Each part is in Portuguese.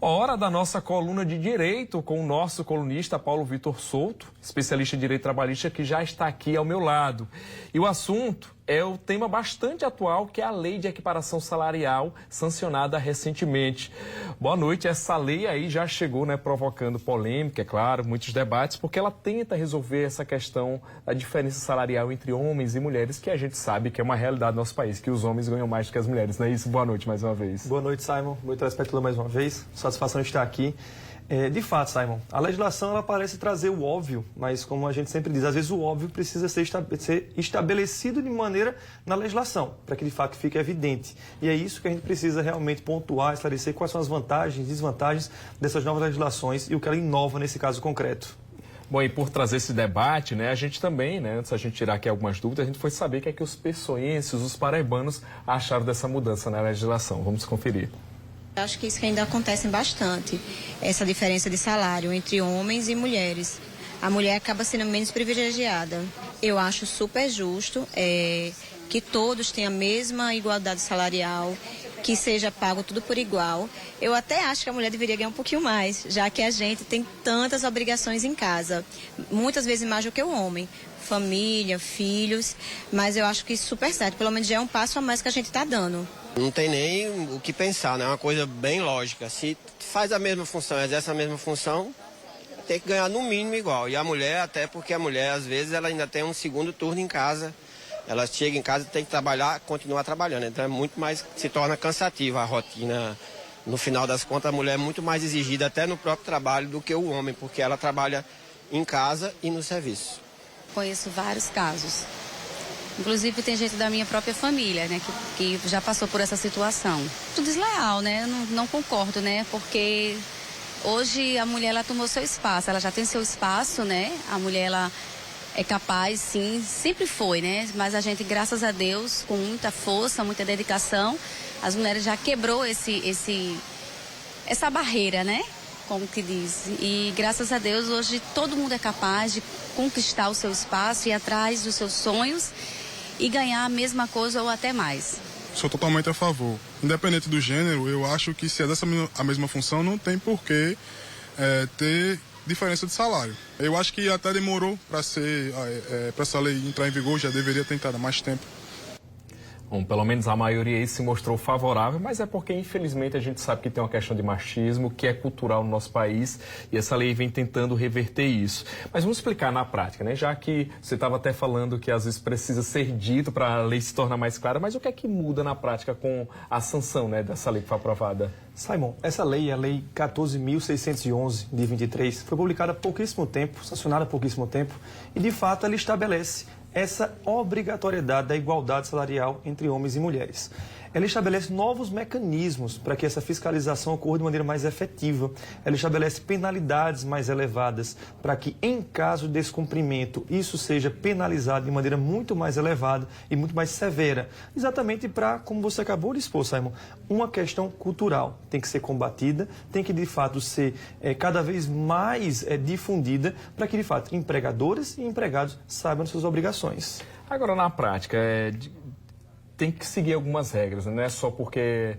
Hora da nossa coluna de direito com o nosso colunista Paulo Vitor Souto, especialista em direito trabalhista, que já está aqui ao meu lado. E o assunto é o tema bastante atual, que é a lei de equiparação salarial sancionada recentemente. Boa noite, essa lei aí já chegou, provocando polêmica, é claro, muitos debates, porque ela tenta resolver essa questão da diferença salarial entre homens e mulheres, que a gente sabe que é uma realidade do nosso país, que os homens ganham mais do que as mulheres, não é isso? Boa noite mais uma vez. Boa noite, Simon. Muito telespectador mais uma vez. Satisfação estar aqui. De fato, Simon, a legislação ela parece trazer o óbvio, mas como a gente sempre diz, às vezes o óbvio precisa ser estabelecido de maneira na legislação, para que de fato fique evidente. E é isso que a gente precisa realmente pontuar, esclarecer quais são as vantagens e desvantagens dessas novas legislações e o que ela inova nesse caso concreto. Bom, e por trazer esse debate, a gente também, antes da gente tirar aqui algumas dúvidas, a gente foi saber o que é que os peçoenses, os paraibanos, acharam dessa mudança na legislação. Vamos conferir. Acho que isso que ainda acontece bastante, essa diferença de salário entre homens e mulheres. A mulher acaba sendo menos privilegiada. Eu acho super justo que todos tenham a mesma igualdade salarial, que seja pago tudo por igual. Eu até acho que a mulher deveria ganhar um pouquinho mais, já que a gente tem tantas obrigações em casa, muitas vezes mais do que o homem. Família, filhos, mas eu acho que isso é super certo, pelo menos já é um passo a mais que a gente está dando. Não tem nem o que pensar, né? É uma coisa bem lógica. Se faz a mesma função, exerce a mesma função, tem que ganhar no mínimo igual. E a mulher, até porque a mulher, às vezes, ela ainda tem um segundo turno em casa. Ela chega em casa e tem que trabalhar, continuar trabalhando. Então é muito mais, se torna cansativa a rotina. No final das contas, a mulher é muito mais exigida até no próprio trabalho do que o homem, porque ela trabalha em casa e no serviço. Conheço vários casos. Inclusive tem gente da minha própria família, que já passou por essa situação. Muito desleal, Eu não concordo, Porque hoje a mulher ela tomou seu espaço, ela já tem seu espaço, A mulher ela é capaz, sim, sempre foi, Mas a gente, graças a Deus, com muita força, muita dedicação, as mulheres já quebrou essa barreira, Como que diz. E graças a Deus hoje todo mundo é capaz de conquistar o seu espaço, ir atrás dos seus sonhos e ganhar a mesma coisa ou até mais. Sou totalmente a favor. Independente do gênero, eu acho que se é dessa a mesma função, não tem por que ter diferença de salário. Eu acho que até demorou para essa lei entrar em vigor, já deveria ter entrado há mais tempo. Bom, pelo menos a maioria aí se mostrou favorável, mas é porque, infelizmente, a gente sabe que tem uma questão de machismo, que é cultural no nosso país, e essa lei vem tentando reverter isso. Mas vamos explicar na prática, Já que você estava até falando que às vezes precisa ser dito para a lei se tornar mais clara, mas o que é que muda na prática com a sanção, dessa lei que foi aprovada? Simon, essa lei, a Lei 14.611 de 23, foi publicada há pouquíssimo tempo, sancionada há pouquíssimo tempo, e de fato ela estabelece essa obrigatoriedade da igualdade salarial entre homens e mulheres. Ela estabelece novos mecanismos para que essa fiscalização ocorra de maneira mais efetiva. Ela estabelece penalidades mais elevadas para que, em caso de descumprimento, isso seja penalizado de maneira muito mais elevada e muito mais severa. Exatamente para, como você acabou de expor, Simon, uma questão cultural. Tem que ser combatida, tem que, de fato, ser cada vez mais difundida para que, de fato, empregadores e empregados saibam suas obrigações. Agora, na prática, tem que seguir algumas regras, não é só porque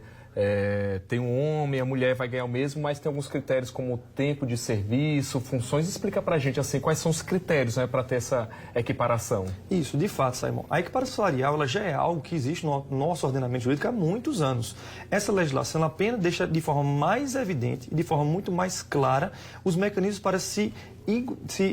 tem um homem, a mulher vai ganhar o mesmo, mas tem alguns critérios como tempo de serviço, funções. Explica pra gente assim, quais são os critérios para ter essa equiparação. Isso, de fato, Simon. A equiparação salarial ela já é algo que existe no nosso ordenamento jurídico há muitos anos. Essa legislação ela apenas deixa de forma mais evidente e de forma muito mais clara os mecanismos para se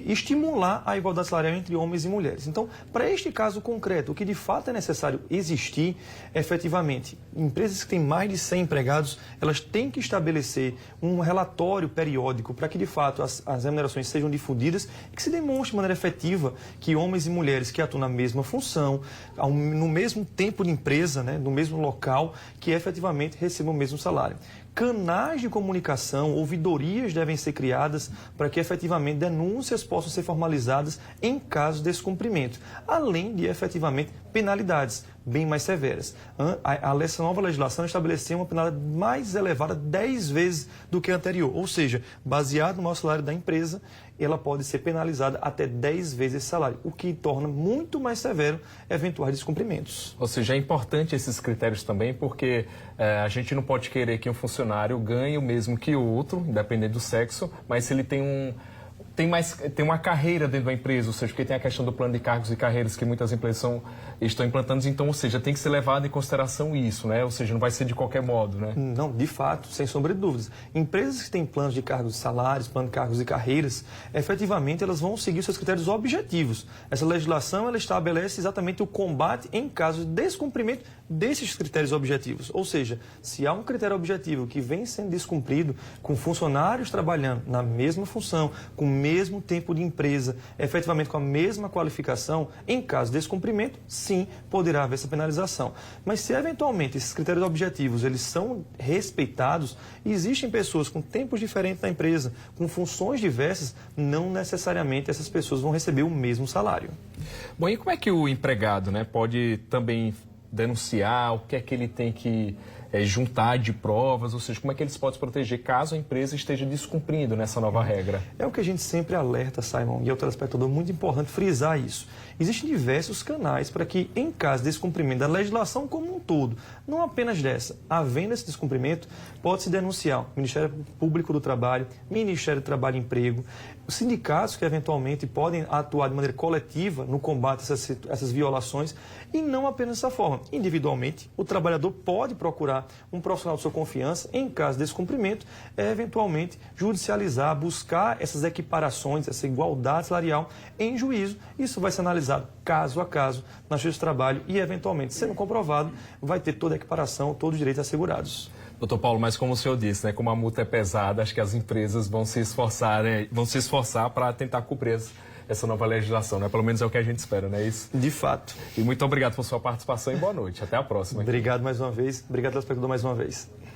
estimular a igualdade salarial entre homens e mulheres. Então, para este caso concreto, o que de fato é necessário existir, efetivamente, empresas que têm mais de 100 empregados, elas têm que estabelecer um relatório periódico para que, de fato, as remunerações sejam difundidas e que se demonstre de maneira efetiva que homens e mulheres que atuam na mesma função, no mesmo tempo de empresa, no mesmo local, que efetivamente recebam o mesmo salário. Canais de comunicação, ouvidorias devem ser criadas para que efetivamente denúncias possam ser formalizadas em caso de descumprimento, além de efetivamente penalidades bem mais severas. Essa nova legislação estabeleceu uma penalidade mais elevada 10 vezes do que a anterior, ou seja, baseado no maior salário da empresa ela pode ser penalizada até 10 vezes esse salário, o que torna muito mais severo eventuais descumprimentos. Ou seja, é importante esses critérios também, porque a gente não pode querer que um funcionário ganhe o mesmo que o outro, independente do sexo, mas se ele tem uma carreira dentro da empresa, ou seja, porque tem a questão do plano de cargos e carreiras que muitas empresas estão implantando, então, ou seja, tem que ser levado em consideração isso, né? Ou seja, não vai ser de qualquer modo, né? Não, de fato, sem sombra de dúvidas. Empresas que têm planos de cargos e salários, plano de cargos e carreiras, efetivamente elas vão seguir seus critérios objetivos. Essa legislação ela estabelece exatamente o combate em caso de descumprimento desses critérios objetivos. Ou seja, se há um critério objetivo que vem sendo descumprido com funcionários trabalhando na mesma função, com o mesmo tempo de empresa, efetivamente com a mesma qualificação, em caso de descumprimento, sim, poderá haver essa penalização. Mas se eventualmente esses critérios objetivos eles são respeitados, existem pessoas com tempos diferentes na empresa, com funções diversas, não necessariamente essas pessoas vão receber o mesmo salário. Bom, e como é que o empregado, né, pode também denunciar, o que é que ele tem que juntar de provas, ou seja, como é que ele se pode proteger caso a empresa esteja descumprindo nessa nova regra? É o que a gente sempre alerta, Simon, e é o telespectador muito importante frisar isso. Existem diversos canais para que, em caso de descumprimento da legislação como um todo, não apenas dessa, havendo esse descumprimento, pode-se denunciar o Ministério Público do Trabalho, Ministério do Trabalho e Emprego, os sindicatos que eventualmente podem atuar de maneira coletiva no combate a essas violações e não apenas dessa forma. Individualmente, o trabalhador pode procurar um profissional de sua confiança, em caso de descumprimento, eventualmente judicializar, buscar essas equiparações, essa igualdade salarial em juízo. Isso vai ser analisado caso a caso na Justiça do Trabalho e, eventualmente, sendo comprovado, vai ter toda a equiparação, todos os direitos assegurados. Doutor Paulo, mas como o senhor disse, né, como a multa é pesada, acho que as empresas vão se esforçar para tentar cumprir essa nova legislação, né? Pelo menos é o que a gente espera, não é isso? De fato. E muito obrigado por sua participação e boa noite. Até a próxima. Obrigado mais uma vez. Obrigado, telespectador, mais uma vez.